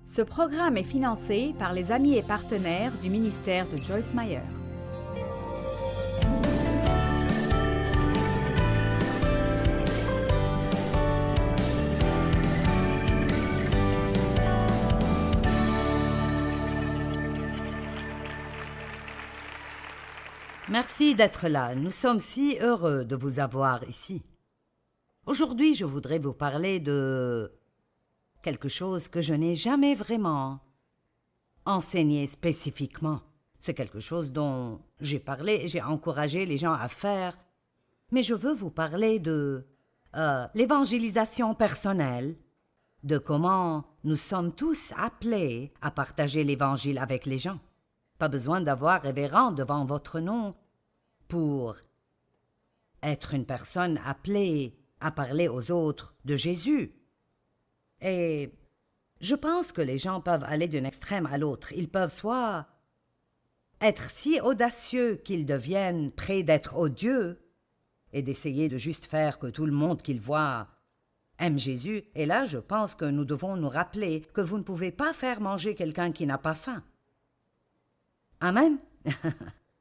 Ce programme est financé par les amis et partenaires du ministère de Joyce Meyer. Merci d'être là. Nous sommes si heureux de vous avoir ici. Aujourd'hui, je voudrais vous parler de quelque chose que je n'ai jamais vraiment enseigné spécifiquement. C'est quelque chose dont j'ai parlé et j'ai encouragé les gens à faire. Mais je veux vous parler de l'évangélisation personnelle, de comment nous sommes tous appelés à partager l'Évangile avec les gens. Pas besoin d'avoir révérend devant votre nom pour être une personne appelée à parler aux autres de Jésus. Et je pense que les gens peuvent aller d'un extrême à l'autre. Ils peuvent soit être si audacieux qu'ils deviennent prêts d'être odieux et d'essayer de juste faire que tout le monde qu'ils voient aime Jésus. Et là, je pense que nous devons nous rappeler que vous ne pouvez pas faire manger quelqu'un qui n'a pas faim. Amen.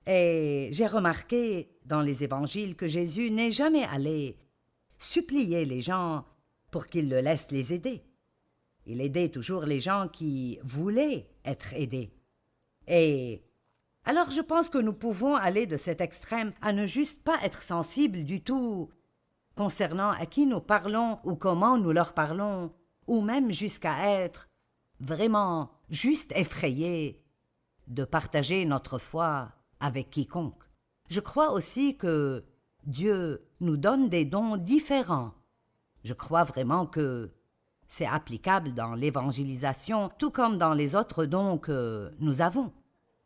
Et j'ai remarqué dans les évangiles que Jésus n'est jamais allé supplier les gens pour qu'ils le laissent les aider. Il aidait toujours les gens qui voulaient être aidés. Et alors je pense que nous pouvons aller de cet extrême à ne juste pas être sensibles du tout concernant à qui nous parlons ou comment nous leur parlons, ou même jusqu'à être vraiment juste effrayés de partager notre foi avec quiconque. Je crois aussi que Dieu nous donne des dons différents. Je crois vraiment que c'est applicable dans l'évangélisation, tout comme dans les autres dons que nous avons.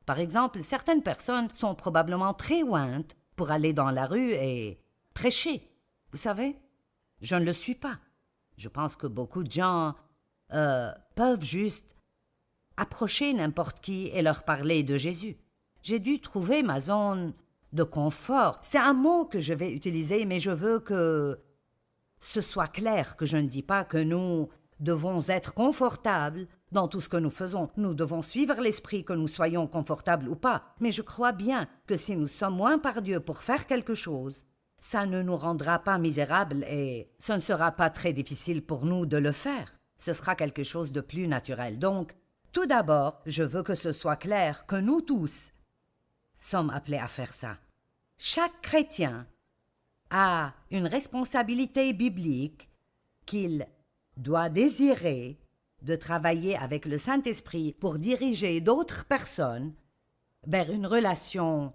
Par exemple, certaines personnes sont probablement très ointes pour aller dans la rue et prêcher. Vous savez, je ne le suis pas. Je pense que beaucoup de gens peuvent juste approcher n'importe qui et leur parler de Jésus. J'ai dû trouver ma zone de confort. C'est un mot que je vais utiliser, mais je veux que ce soit clair, que je ne dis pas que nous devons être confortables dans tout ce que nous faisons. Nous devons suivre l'esprit, que nous soyons confortables ou pas. Mais je crois bien que si nous sommes moins par Dieu pour faire quelque chose, ça ne nous rendra pas misérables et ce ne sera pas très difficile pour nous de le faire. Ce sera quelque chose de plus naturel. Donc, tout d'abord, je veux que ce soit clair que nous tous sommes appelés à faire ça. Chaque chrétien a une responsabilité biblique qu'il doit désirer de travailler avec le Saint-Esprit pour diriger d'autres personnes vers une relation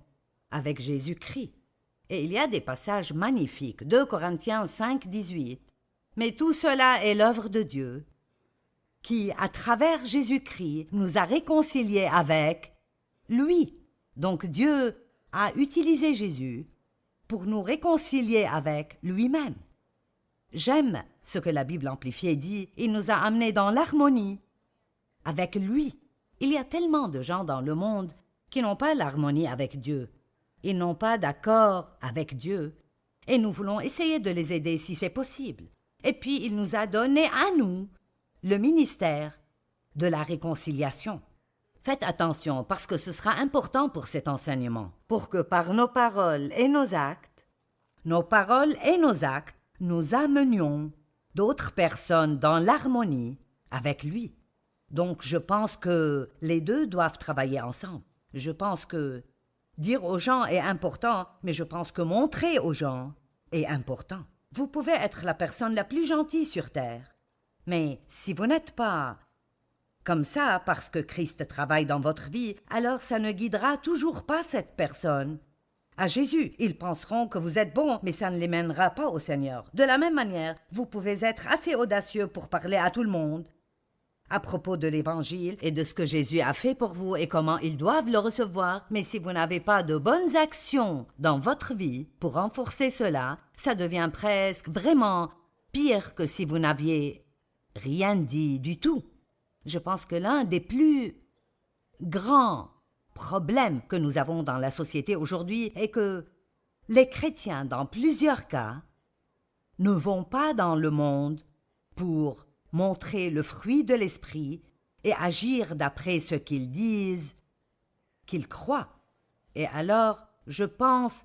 avec Jésus-Christ. Et il y a des passages magnifiques, 2 Corinthiens 5, 18. Mais tout cela est l'œuvre de Dieu, qui, à travers Jésus-Christ, nous a réconciliés avec lui. Donc Dieu a utilisé Jésus pour nous réconcilier avec lui-même. J'aime ce que la Bible amplifiée dit, il nous a amenés dans l'harmonie avec lui. Il y a tellement de gens dans le monde qui n'ont pas l'harmonie avec Dieu. Ils n'ont pas d'accord avec Dieu. Et nous voulons essayer de les aider si c'est possible. Et puis il nous a donné à nous le ministère de la réconciliation. Faites attention parce que ce sera important pour cet enseignement, pour que par nos paroles et nos actes, nous amenions d'autres personnes dans l'harmonie avec lui. Donc je pense que les deux doivent travailler ensemble. Je pense que dire aux gens est important, mais je pense que montrer aux gens est important. Vous pouvez être la personne la plus gentille sur terre, mais si vous n'êtes pas comme ça parce que Christ travaille dans votre vie, alors ça ne guidera toujours pas cette personne à Jésus. Ils penseront que vous êtes bon, mais ça ne les mènera pas au Seigneur. De la même manière, vous pouvez être assez audacieux pour parler à tout le monde à propos de l'Évangile et de ce que Jésus a fait pour vous et comment ils doivent le recevoir, mais si vous n'avez pas de bonnes actions dans votre vie pour renforcer cela, ça devient presque vraiment pire que si vous n'aviez rien dit du tout. Je pense que l'un des plus grands problèmes que nous avons dans la société aujourd'hui est que les chrétiens, dans plusieurs cas, ne vont pas dans le monde pour montrer le fruit de l'esprit et agir d'après ce qu'ils disent, qu'ils croient. Et alors, je pense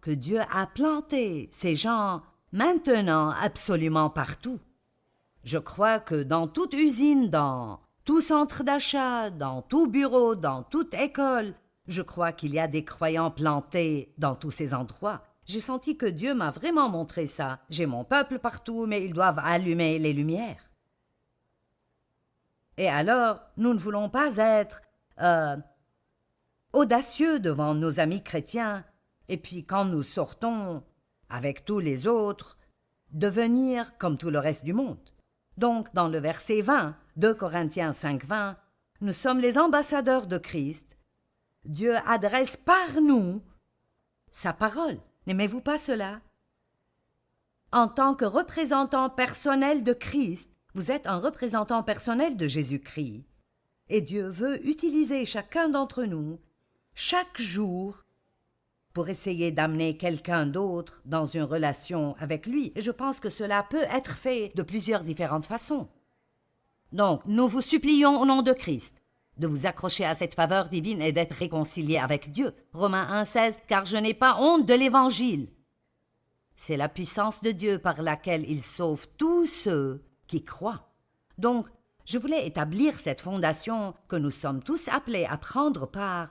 que Dieu a planté ces gens maintenant absolument partout. Je crois que dans toute usine, dans tout centre d'achat, dans tout bureau, dans toute école, je crois qu'il y a des croyants plantés dans tous ces endroits. J'ai senti que Dieu m'a vraiment montré ça. J'ai mon peuple partout, mais ils doivent allumer les lumières. Et alors, nous ne voulons pas être audacieux devant nos amis chrétiens, et puis quand nous sortons avec tous les autres, devenir comme tout le reste du monde. Donc, dans le verset 20, 2 Corinthiens 5, 20, nous sommes les ambassadeurs de Christ. Dieu adresse par nous sa parole. N'aimez-vous pas cela? En tant que représentant personnel de Christ, vous êtes un représentant personnel de Jésus-Christ. Et Dieu veut utiliser chacun d'entre nous, chaque jour, pour essayer d'amener quelqu'un d'autre dans une relation avec lui. Et je pense que cela peut être fait de plusieurs différentes façons. Donc, nous vous supplions au nom de Christ de vous accrocher à cette faveur divine et d'être réconciliés avec Dieu. Romains 1,16 « Car je n'ai pas honte de l'Évangile. C'est la puissance de Dieu par laquelle il sauve tous ceux qui croient. » Donc, je voulais établir cette fondation que nous sommes tous appelés à prendre part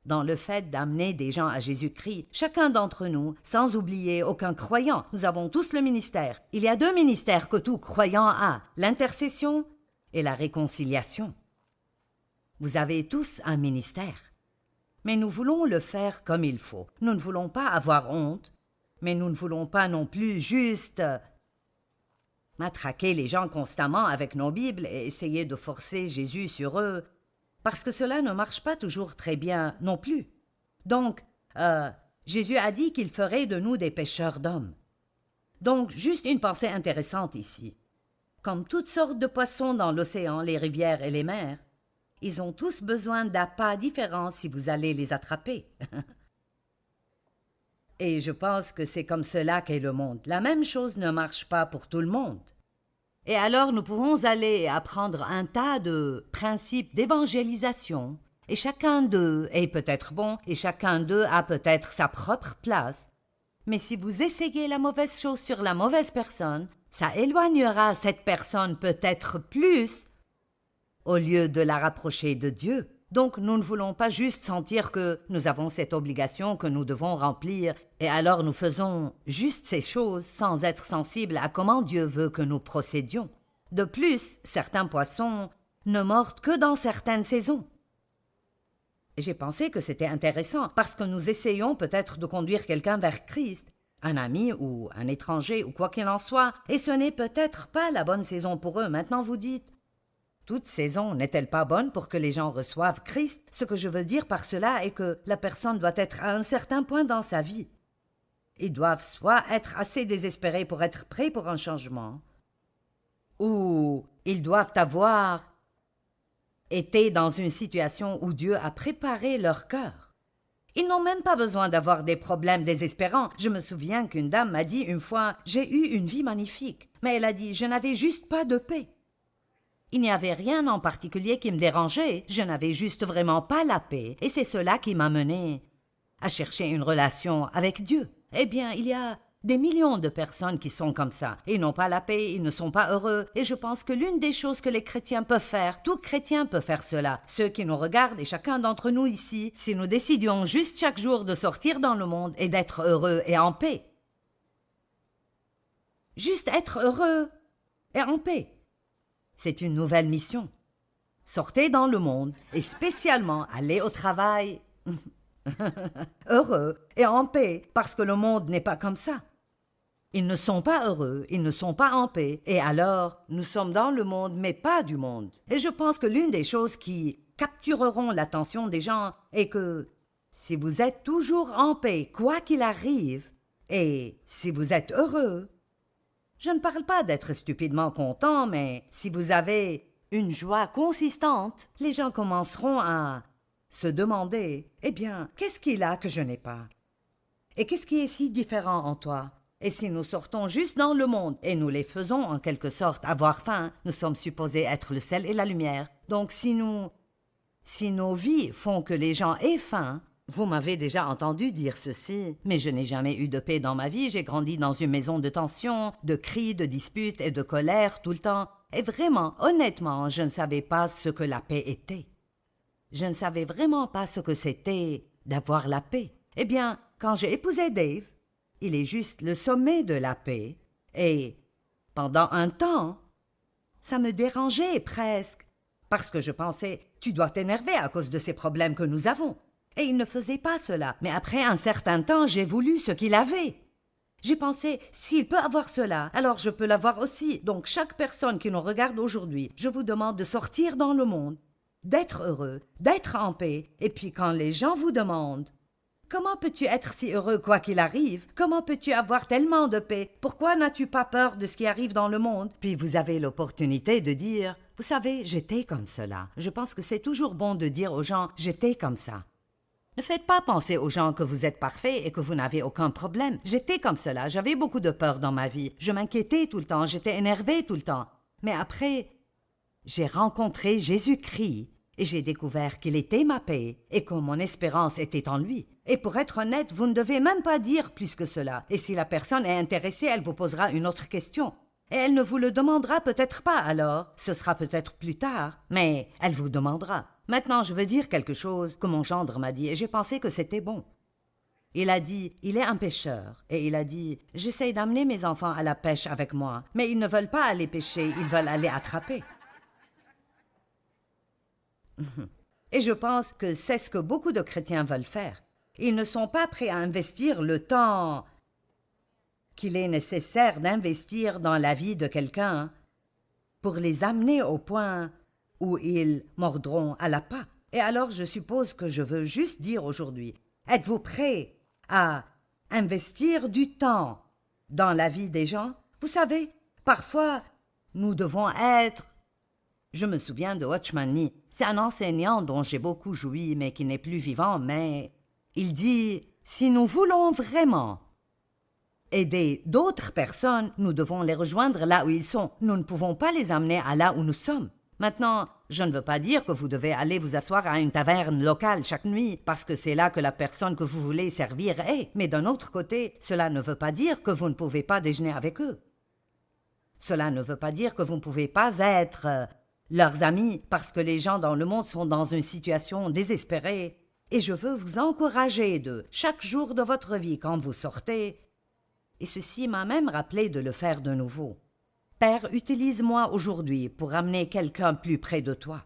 dans le fait d'amener des gens à Jésus-Christ, chacun d'entre nous, sans oublier aucun croyant. Nous avons tous le ministère. Il y a 2 ministères que tout croyant a, l'intercession et la réconciliation. Vous avez tous un ministère. Mais nous voulons le faire comme il faut. Nous ne voulons pas avoir honte, mais nous ne voulons pas non plus juste matraquer les gens constamment avec nos Bibles et essayer de forcer Jésus sur eux, parce que cela ne marche pas toujours très bien non plus. Donc, Jésus a dit qu'il ferait de nous des pêcheurs d'hommes. Donc, juste une pensée intéressante ici. Comme toutes sortes de poissons dans l'océan, les rivières et les mers, ils ont tous besoin d'appâts différents si vous allez les attraper. Et je pense que c'est comme cela qu'est le monde. La même chose ne marche pas pour tout le monde. Et alors nous pouvons aller apprendre un tas de principes d'évangélisation, et chacun d'eux est peut-être bon, et chacun d'eux a peut-être sa propre place. Mais si vous essayez la mauvaise chose sur la mauvaise personne, ça éloignera cette personne peut-être plus au lieu de la rapprocher de Dieu. Donc nous ne voulons pas juste sentir que nous avons cette obligation que nous devons remplir, et alors nous faisons juste ces choses sans être sensibles à comment Dieu veut que nous procédions. De plus, certains poissons ne mordent que dans certaines saisons. J'ai pensé que c'était intéressant parce que nous essayons peut-être de conduire quelqu'un vers Christ, un ami ou un étranger ou quoi qu'il en soit, et ce n'est peut-être pas la bonne saison pour eux. Maintenant vous dites, toute saison n'est-elle pas bonne pour que les gens reçoivent Christ? Ce que je veux dire par cela est que la personne doit être à un certain point dans sa vie. Ils doivent soit être assez désespérés pour être prêts pour un changement, ou ils doivent avoir été dans une situation où Dieu a préparé leur cœur. Ils n'ont même pas besoin d'avoir des problèmes désespérants. Je me souviens qu'une dame m'a dit une fois « J'ai eu une vie magnifique », mais elle a dit « Je n'avais juste pas de paix ». Il n'y avait rien en particulier qui me dérangeait, je n'avais juste vraiment pas la paix, et c'est cela qui m'a mené à chercher une relation avec Dieu. Eh bien, il y a des millions de personnes qui sont comme ça. Ils n'ont pas la paix, ils ne sont pas heureux, et je pense que l'une des choses que les chrétiens peuvent faire, tout chrétien peut faire cela, ceux qui nous regardent et chacun d'entre nous ici, si nous décidions juste chaque jour de sortir dans le monde et d'être heureux et en paix. Juste être heureux et en paix. C'est une nouvelle mission. Sortez dans le monde et spécialement allez au travail heureux et en paix parce que le monde n'est pas comme ça. Ils ne sont pas heureux, ils ne sont pas en paix et alors nous sommes dans le monde mais pas du monde. Et je pense que l'une des choses qui captureront l'attention des gens est que si vous êtes toujours en paix quoi qu'il arrive et si vous êtes heureux, je ne parle pas d'être stupidement content, mais si vous avez une joie consistante, les gens commenceront à se demander « Eh bien, qu'est-ce qu'il a que je n'ai pas? Et qu'est-ce qui est si différent en toi? » Et si nous sortons juste dans le monde et nous les faisons en quelque sorte avoir faim, nous sommes supposés être le sel et la lumière. Donc si nos vies font que les gens aient faim, vous m'avez déjà entendu dire ceci, mais je n'ai jamais eu de paix dans ma vie, j'ai grandi dans une maison de tension, de cris, de disputes et de colère tout le temps, et vraiment, honnêtement, je ne savais pas ce que la paix était. Je ne savais vraiment pas ce que c'était d'avoir la paix. Eh bien, quand j'ai épousé Dave, il est juste le sommet de la paix, et pendant un temps, ça me dérangeait presque, parce que je pensais, tu dois t'énerver à cause de ces problèmes que nous avons. Et il ne faisait pas cela. Mais après un certain temps, j'ai voulu ce qu'il avait. J'ai pensé, s'il peut avoir cela, alors je peux l'avoir aussi. Donc chaque personne qui nous regarde aujourd'hui, je vous demande de sortir dans le monde, d'être heureux, d'être en paix. Et puis quand les gens vous demandent, comment peux-tu être si heureux quoi qu'il arrive? Comment peux-tu avoir tellement de paix? Pourquoi n'as-tu pas peur de ce qui arrive dans le monde? Puis vous avez l'opportunité de dire, vous savez, j'étais comme cela. Je pense que c'est toujours bon de dire aux gens, j'étais comme ça. Ne faites pas penser aux gens que vous êtes parfaits et que vous n'avez aucun problème. J'étais comme cela, j'avais beaucoup de peur dans ma vie. Je m'inquiétais tout le temps, j'étais énervée tout le temps. Mais après, j'ai rencontré Jésus-Christ et j'ai découvert qu'il était ma paix et que mon espérance était en lui. Et pour être honnête, vous ne devez même pas dire plus que cela. Et si la personne est intéressée, elle vous posera une autre question. Et elle ne vous le demandera peut-être pas alors, ce sera peut-être plus tard, mais elle vous demandera. Maintenant, je veux dire quelque chose que mon gendre m'a dit et j'ai pensé que c'était bon. Il a dit, il est un pêcheur, et il a dit, j'essaie d'amener mes enfants à la pêche avec moi, mais ils ne veulent pas aller pêcher, ils veulent aller attraper. Et je pense que c'est ce que beaucoup de chrétiens veulent faire. Ils ne sont pas prêts à investir le temps qu'il est nécessaire d'investir dans la vie de quelqu'un pour les amener au point où ils mordront à l'appât. Et alors je suppose que je veux juste dire aujourd'hui, êtes-vous prêts à investir du temps dans la vie des gens? Vous savez, parfois, nous devons être... Je me souviens de Watchman Nee. C'est un enseignant dont j'ai beaucoup joui, mais qui n'est plus vivant, mais il dit, si nous voulons vraiment aider d'autres personnes, nous devons les rejoindre là où ils sont. Nous ne pouvons pas les amener à là où nous sommes. Maintenant, je ne veux pas dire que vous devez aller vous asseoir à une taverne locale chaque nuit parce que c'est là que la personne que vous voulez servir est. Mais d'un autre côté, cela ne veut pas dire que vous ne pouvez pas déjeuner avec eux. Cela ne veut pas dire que vous ne pouvez pas être leurs amis parce que les gens dans le monde sont dans une situation désespérée. Et je veux vous encourager de, chaque jour de votre vie quand vous sortez, et ceci m'a même rappelé de le faire de nouveau. Père, utilise-moi aujourd'hui pour amener quelqu'un plus près de toi.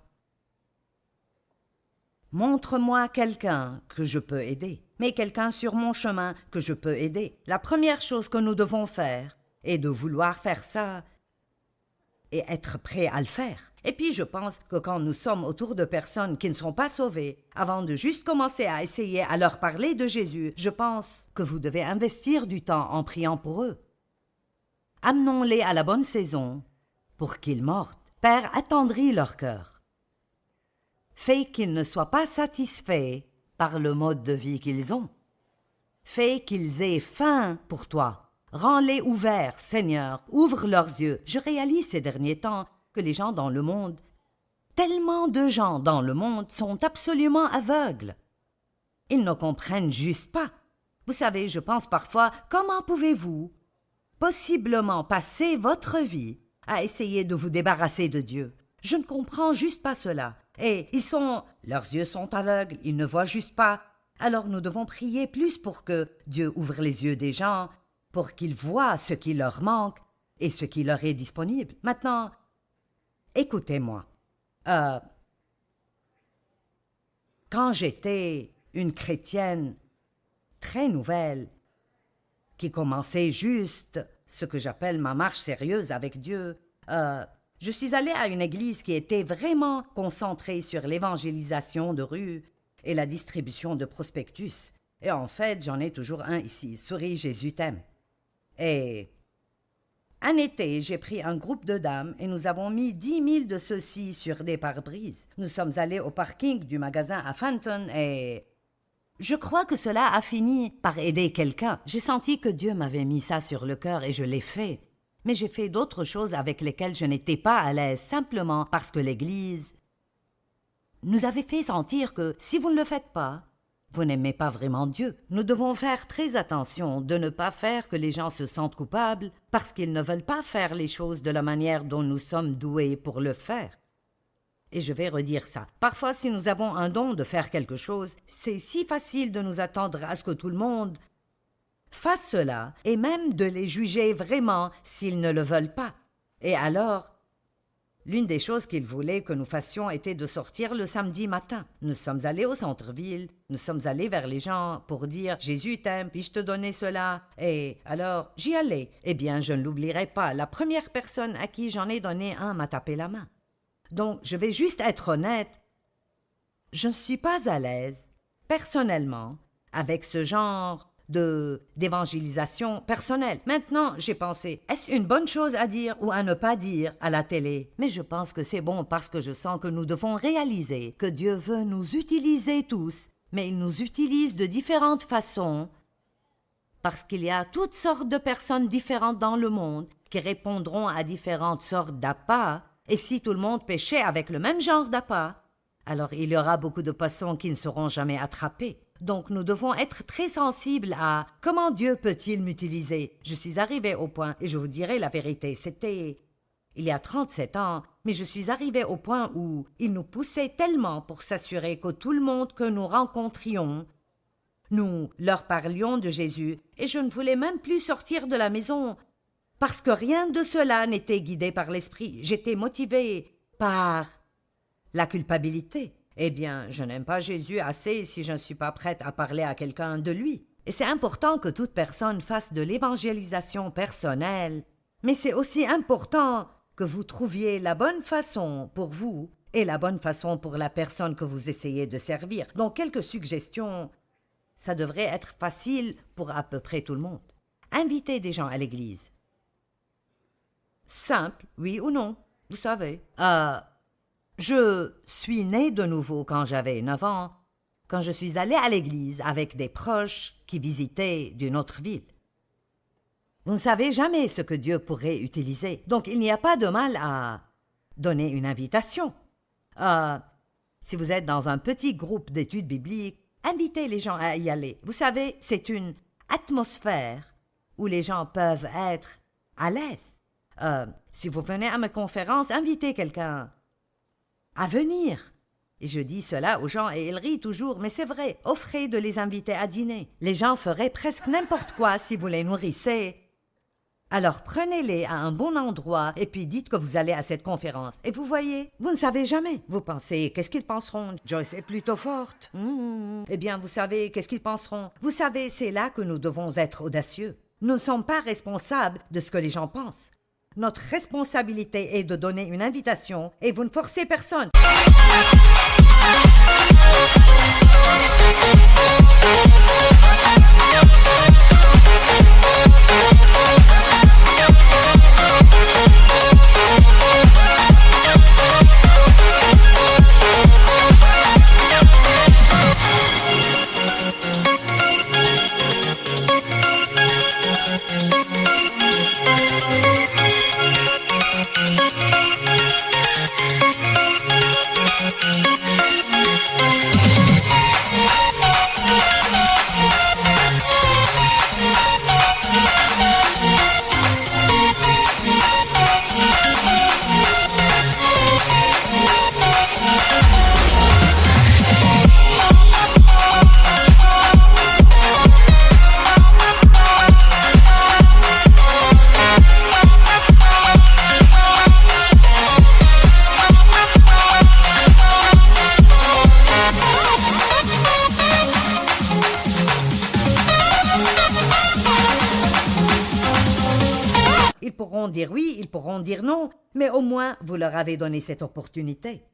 Montre-moi quelqu'un que je peux aider, mais quelqu'un sur mon chemin que je peux aider. La première chose que nous devons faire est de vouloir faire ça et être prêt à le faire. Et puis je pense que quand nous sommes autour de personnes qui ne sont pas sauvées, avant de juste commencer à essayer à leur parler de Jésus, je pense que vous devez investir du temps en priant pour eux. Amenons-les à la bonne saison pour qu'ils mordent. Père, attendris leur cœur. Fais qu'ils ne soient pas satisfaits par le mode de vie qu'ils ont. Fais qu'ils aient faim pour toi. Rends-les ouverts, Seigneur, ouvre leurs yeux. Je réalise ces derniers temps que les gens dans le monde, tellement de gens dans le monde sont absolument aveugles. Ils ne comprennent juste pas. Vous savez, je pense parfois, comment pouvez-vous possiblement passer votre vie à essayer de vous débarrasser de Dieu? Je ne comprends juste pas cela. Et leurs yeux sont aveugles, ils ne voient juste pas. Alors nous devons prier plus pour que Dieu ouvre les yeux des gens, pour qu'ils voient ce qui leur manque et ce qui leur est disponible. Maintenant, écoutez-moi. Quand j'étais une chrétienne très nouvelle, qui commençait juste ce que j'appelle ma marche sérieuse avec Dieu, je suis allée à une église qui était vraiment concentrée sur l'évangélisation de rue et la distribution de prospectus. Et en fait, j'en ai toujours un ici, Souris, Jésus t'aime. Et un été, j'ai pris un groupe de dames et nous avons mis 10 000 de ceux-ci sur des pare-brises. Nous sommes allés au parking du magasin à Fenton et je crois que cela a fini par aider quelqu'un. J'ai senti que Dieu m'avait mis ça sur le cœur et je l'ai fait. Mais j'ai fait d'autres choses avec lesquelles je n'étais pas à l'aise, simplement parce que l'Église nous avez fait sentir que si vous ne le faites pas, vous n'aimez pas vraiment Dieu. Nous devons faire très attention de ne pas faire que les gens se sentent coupables parce qu'ils ne veulent pas faire les choses de la manière dont nous sommes doués pour le faire. Et je vais redire ça. Parfois, si nous avons un don de faire quelque chose, c'est si facile de nous attendre à ce que tout le monde fasse cela, et même de les juger vraiment s'ils ne le veulent pas. Et alors, l'une des choses qu'il voulait que nous fassions était de sortir le samedi matin. Nous sommes allés au centre-ville, nous sommes allés vers les gens pour dire « Jésus t'aime, puis-je te donner cela ?» Et alors, j'y allais. Eh bien, je ne l'oublierai pas, la première personne à qui j'en ai donné un m'a tapé la main. Donc, je vais juste être honnête, je ne suis pas à l'aise, personnellement, avec ce genre d'évangélisation personnelle. Maintenant, j'ai pensé, est-ce une bonne chose à dire ou à ne pas dire à la télé? Mais je pense que c'est bon parce que je sens que nous devons réaliser que Dieu veut nous utiliser tous, mais il nous utilise de différentes façons parce qu'il y a toutes sortes de personnes différentes dans le monde qui répondront à différentes sortes d'appâts. Et si tout le monde pêchait avec le même genre d'appât, alors il y aura beaucoup de poissons qui ne seront jamais attrapés. Donc nous devons être très sensibles à comment Dieu peut-il m'utiliser. Je suis arrivée au point, et je vous dirai la vérité, c'était il y a 37 ans, mais je suis arrivée au point où il nous poussait tellement pour s'assurer que tout le monde que nous rencontrions, nous leur parlions de Jésus, et je ne voulais même plus sortir de la maison. Parce que rien de cela n'était guidé par l'esprit. J'étais motivée par la culpabilité. Eh bien, je n'aime pas Jésus assez si je ne suis pas prête à parler à quelqu'un de lui. Et c'est important que toute personne fasse de l'évangélisation personnelle. Mais c'est aussi important que vous trouviez la bonne façon pour vous et la bonne façon pour la personne que vous essayez de servir. Donc, quelques suggestions. Ça devrait être facile pour à peu près tout le monde. Invitez des gens à l'église. Simple, oui ou non, vous savez. Je suis née de nouveau quand j'avais 9 ans, quand je suis allée à l'église avec des proches qui visitaient d'une autre ville. Vous ne savez jamais ce que Dieu pourrait utiliser, donc il n'y a pas de mal à donner une invitation. Si vous êtes dans un petit groupe d'études bibliques, invitez les gens à y aller. Vous savez, c'est une atmosphère où les gens peuvent être à l'aise. Si vous venez à ma conférence, invitez quelqu'un à venir. Et je dis cela aux gens et ils rient toujours, mais c'est vrai, offrez de les inviter à dîner. Les gens feraient presque n'importe quoi si vous les nourrissez. Alors prenez-les à un bon endroit et puis dites que vous allez à cette conférence. Et vous voyez, vous ne savez jamais. Vous pensez, qu'est-ce qu'ils penseront? Joyce est plutôt forte. Eh bien, vous savez, qu'est-ce qu'ils penseront? Vous savez, c'est là que nous devons être audacieux. Nous ne sommes pas responsables de ce que les gens pensent. Notre responsabilité est de donner une invitation et vous ne forcez personne. Ils pourront dire oui, ils pourront dire non, mais au moins vous leur avez donné cette opportunité.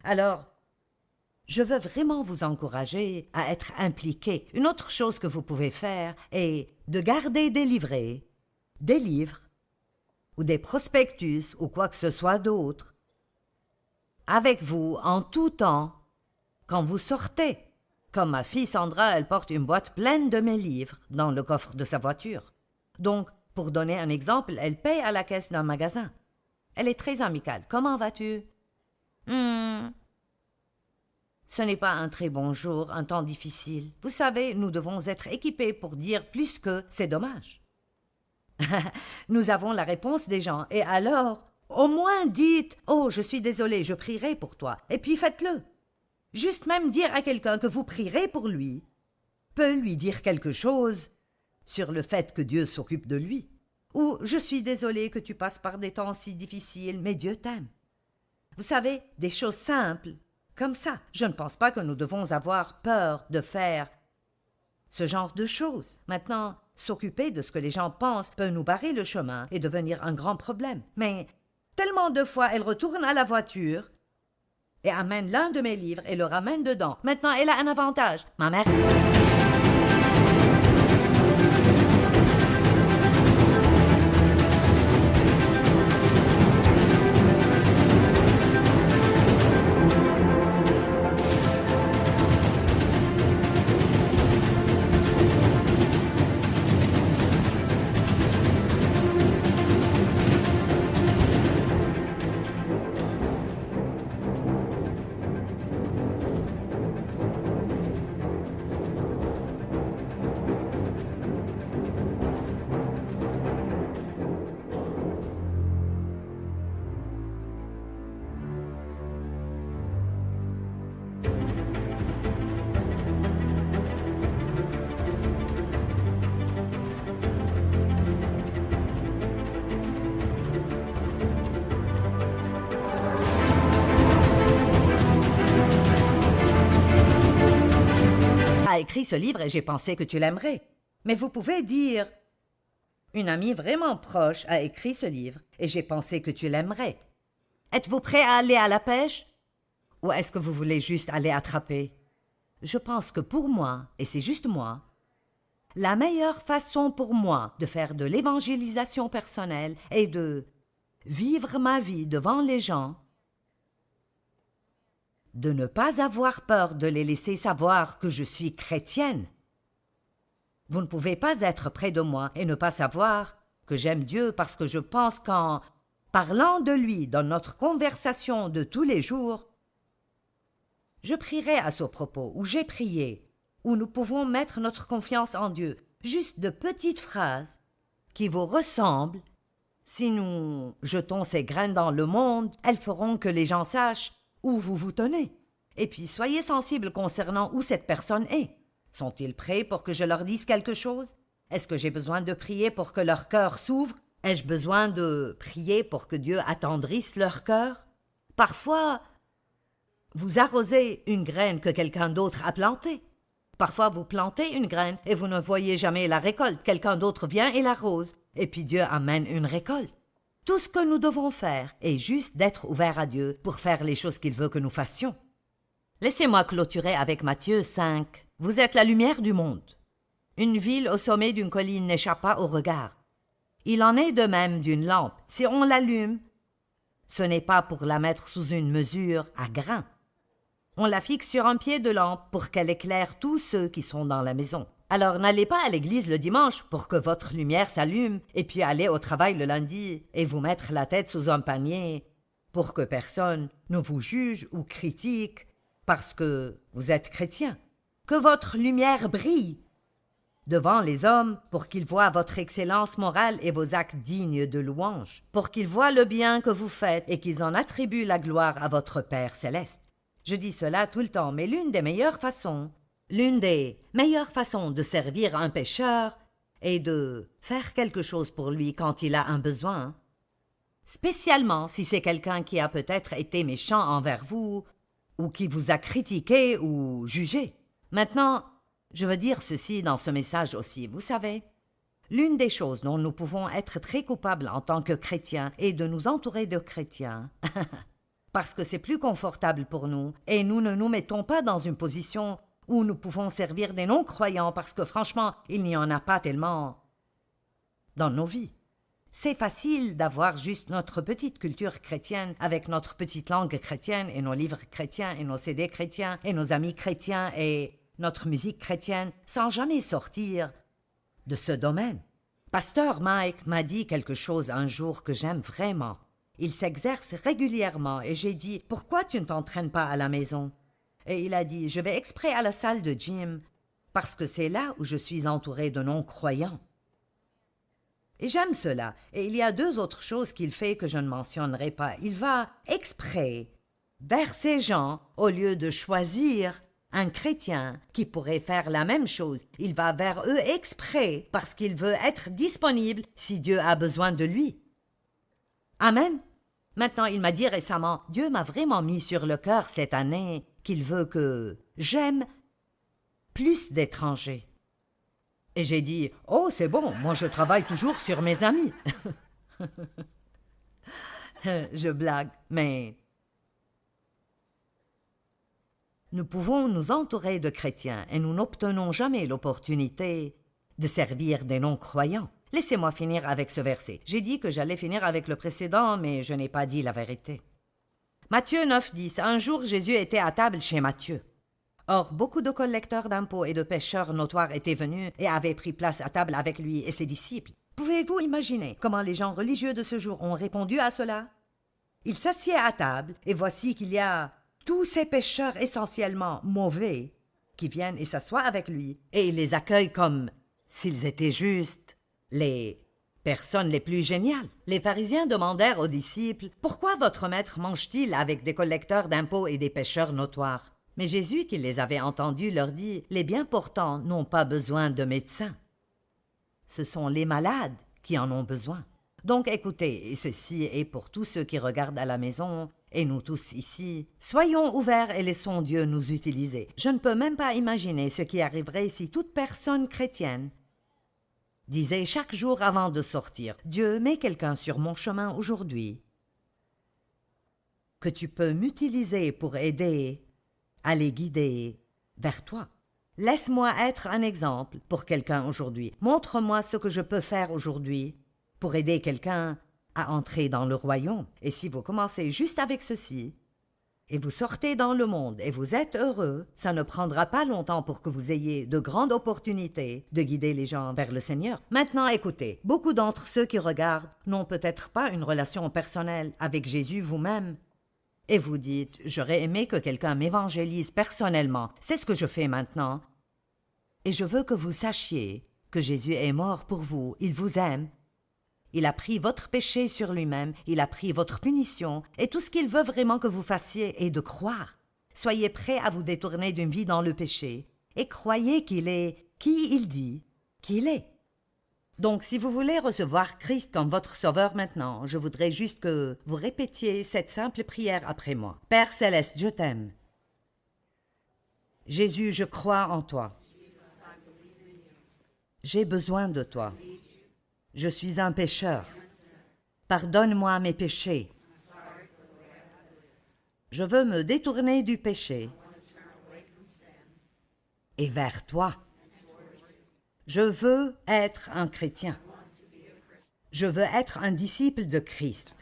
Alors, je veux vraiment vous encourager à être impliqués. Une autre chose que vous pouvez faire est de garder des livrets, des livres, ou des prospectus, ou quoi que ce soit d'autre, avec vous en tout temps, quand vous sortez. Comme ma fille Sandra, elle porte une boîte pleine de mes livres dans le coffre de sa voiture. Donc, pour donner un exemple, elle paye à la caisse d'un magasin. Elle est très amicale. Comment vas-tu? Ce n'est pas un très bon jour, un temps difficile. Vous savez, nous devons être équipés pour dire plus que c'est dommage. Nous avons la réponse des gens, et alors, au moins dites « Oh, je suis désolé, je prierai pour toi », et puis faites-le. Juste même dire à quelqu'un que vous prierez pour lui peut lui dire quelque chose sur le fait que Dieu s'occupe de lui. Ou « Je suis désolé que tu passes par des temps si difficiles, mais Dieu t'aime. » Vous savez, des choses simples, comme ça. Je ne pense pas que nous devons avoir peur de faire ce genre de choses. Maintenant, s'occuper de ce que les gens pensent peut nous barrer le chemin et devenir un grand problème. Mais tellement de fois, elle retourne à la voiture et amène l'un de mes livres et le ramène dedans. Maintenant, elle a un avantage. Ma mère... a écrit ce livre et j'ai pensé que tu l'aimerais. Mais vous pouvez dire « Une amie vraiment proche a écrit ce livre et j'ai pensé que tu l'aimerais. Êtes-vous prêt à aller à la pêche? Ou est-ce que vous voulez juste aller attraper? » Je pense que pour moi, et c'est juste moi, la meilleure façon pour moi de faire de l'évangélisation personnelle est de vivre ma vie devant les gens, de ne pas avoir peur de les laisser savoir que je suis chrétienne. Vous ne pouvez pas être près de moi et ne pas savoir que j'aime Dieu parce que je pense qu'en parlant de lui dans notre conversation de tous les jours, je prierai à ce propos, ou j'ai prié, où nous pouvons mettre notre confiance en Dieu, juste de petites phrases qui vous ressemblent. Si nous jetons ces graines dans le monde, elles feront que les gens sachent où vous vous tenez. Et puis soyez sensibles concernant où cette personne est. Sont-ils prêts pour que je leur dise quelque chose? Est-ce que j'ai besoin de prier pour que leur cœur s'ouvre? Ai-je besoin de prier pour que Dieu attendrisse leur cœur? Parfois, vous arrosez une graine que quelqu'un d'autre a plantée. Parfois, vous plantez une graine et vous ne voyez jamais la récolte. Quelqu'un d'autre vient et l'arrose, et puis Dieu amène une récolte. Tout ce que nous devons faire est juste d'être ouverts à Dieu pour faire les choses qu'il veut que nous fassions. Laissez-moi clôturer avec Matthieu 5. Vous êtes la lumière du monde. Une ville au sommet d'une colline n'échappe pas au regard. Il en est de même d'une lampe. Si on l'allume, ce n'est pas pour la mettre sous une mesure à grains. On la fixe sur un pied de lampe pour qu'elle éclaire tous ceux qui sont dans la maison. Alors n'allez pas à l'église le dimanche pour que votre lumière s'allume et puis allez au travail le lundi et vous mettre la tête sous un panier pour que personne ne vous juge ou critique parce que vous êtes chrétien. Que votre lumière brille devant les hommes pour qu'ils voient votre excellence morale et vos actes dignes de louange, pour qu'ils voient le bien que vous faites et qu'ils en attribuent la gloire à votre Père céleste. Je dis cela tout le temps, mais l'une des meilleures façons de servir un pécheur est de faire quelque chose pour lui quand il a un besoin, spécialement si c'est quelqu'un qui a peut-être été méchant envers vous ou qui vous a critiqué ou jugé. Maintenant, je veux dire ceci dans ce message aussi, vous savez. L'une des choses dont nous pouvons être très coupables en tant que chrétiens est de nous entourer de chrétiens. Parce que c'est plus confortable pour nous et nous ne nous mettons pas dans une position où nous pouvons servir des non-croyants parce que franchement, il n'y en a pas tellement dans nos vies. C'est facile d'avoir juste notre petite culture chrétienne avec notre petite langue chrétienne et nos livres chrétiens et nos CD chrétiens et nos amis chrétiens et notre musique chrétienne sans jamais sortir de ce domaine. Pasteur Mike m'a dit quelque chose un jour que j'aime vraiment. Il s'exerce régulièrement et j'ai dit « Pourquoi tu ne t'entraînes pas à la maison ?» Et il a dit, je vais exprès à la salle de gym parce que c'est là où je suis entouré de non-croyants. Et j'aime cela. Et il y a deux autres choses qu'il fait que je ne mentionnerai pas. Il va exprès vers ces gens au lieu de choisir un chrétien qui pourrait faire la même chose. Il va vers eux exprès parce qu'il veut être disponible si Dieu a besoin de lui. Amen. Maintenant, il m'a dit récemment, Dieu m'a vraiment mis sur le cœur cette année qu'il veut que j'aime plus d'étrangers. Et j'ai dit, oh, c'est bon, moi je travaille toujours sur mes amis. Je blague, mais nous pouvons nous entourer de chrétiens et nous n'obtenons jamais l'opportunité de servir des non-croyants. Laissez-moi finir avec ce verset. J'ai dit que j'allais finir avec le précédent, mais je n'ai pas dit la vérité. Matthieu 9,10. Un jour, Jésus était à table chez Matthieu. Or, beaucoup de collecteurs d'impôts et de pêcheurs notoires étaient venus et avaient pris place à table avec lui et ses disciples. Pouvez-vous imaginer comment les gens religieux de ce jour ont répondu à cela? Ils s'assiedent à table et voici qu'il y a tous ces pêcheurs essentiellement mauvais qui viennent et s'assoient avec lui et il les accueille comme s'ils étaient juste les personnes les plus géniales. Les pharisiens demandèrent aux disciples « Pourquoi votre maître mange-t-il avec des collecteurs d'impôts et des pêcheurs notoires ?» Mais Jésus, qui les avait entendus, leur dit « Les bien portants n'ont pas besoin de médecins. Ce sont les malades qui en ont besoin. » Donc écoutez, et ceci est pour tous ceux qui regardent à la maison, et nous tous ici, soyons ouverts et laissons Dieu nous utiliser. Je ne peux même pas imaginer ce qui arriverait si toute personne chrétienne disait chaque jour avant de sortir « Dieu, mets quelqu'un sur mon chemin aujourd'hui que tu peux m'utiliser pour aider à les guider vers toi. Laisse-moi être un exemple pour quelqu'un aujourd'hui. Montre-moi ce que je peux faire aujourd'hui pour aider quelqu'un à entrer dans le royaume. Et si vous commencez juste avec ceci, et vous sortez dans le monde et vous êtes heureux, ça ne prendra pas longtemps pour que vous ayez de grandes opportunités de guider les gens vers le Seigneur. Maintenant, écoutez, beaucoup d'entre ceux qui regardent n'ont peut-être pas une relation personnelle avec Jésus vous-même. Et vous dites, j'aurais aimé que quelqu'un m'évangélise personnellement. C'est ce que je fais maintenant. Et je veux que vous sachiez que Jésus est mort pour vous. Il vous aime. Il a pris votre péché sur lui-même, il a pris votre punition, et tout ce qu'il veut vraiment que vous fassiez est de croire. Soyez prêts à vous détourner d'une vie dans le péché, et croyez qu'il est qui il dit qu'il est. Donc, si vous voulez recevoir Christ comme votre sauveur maintenant, je voudrais juste que vous répétiez cette simple prière après moi. Père Céleste, je t'aime. Jésus, je crois en toi. J'ai besoin de toi. Je suis un pécheur. Pardonne-moi mes péchés. Je veux me détourner du péché et vers toi. Je veux être un chrétien. Je veux être un disciple de Christ.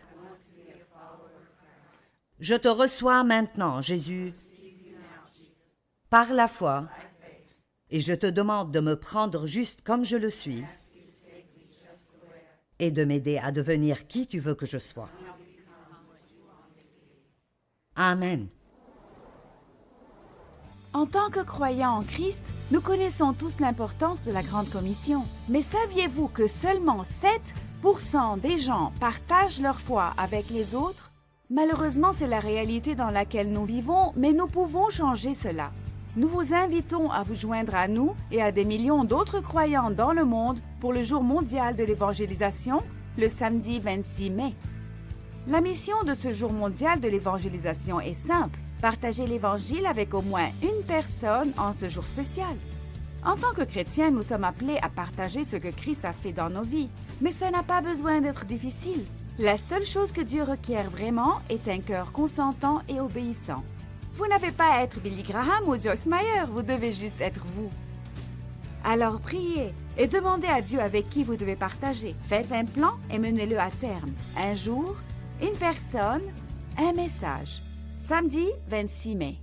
Je te reçois maintenant, Jésus, par la foi, et je te demande de me prendre juste comme je le suis et de m'aider à devenir qui tu veux que je sois. Amen. En tant que croyants en Christ, nous connaissons tous l'importance de la Grande Commission. Mais saviez-vous que seulement 7% des gens partagent leur foi avec les autres? Malheureusement, c'est la réalité dans laquelle nous vivons, mais nous pouvons changer cela. Nous vous invitons à vous joindre à nous et à des millions d'autres croyants dans le monde pour le Jour mondial de l'évangélisation, le samedi 26 mai. La mission de ce Jour mondial de l'évangélisation est simple. Partager l'Évangile avec au moins une personne en ce jour spécial. En tant que chrétiens, nous sommes appelés à partager ce que Christ a fait dans nos vies. Mais ça n'a pas besoin d'être difficile. La seule chose que Dieu requiert vraiment est un cœur consentant et obéissant. Vous n'avez pas à être Billy Graham ou Joyce Meyer, vous devez juste être vous. Alors priez et demandez à Dieu avec qui vous devez partager. Faites un plan et menez-le à terme. Un jour, une personne, un message. Samedi 26 mai.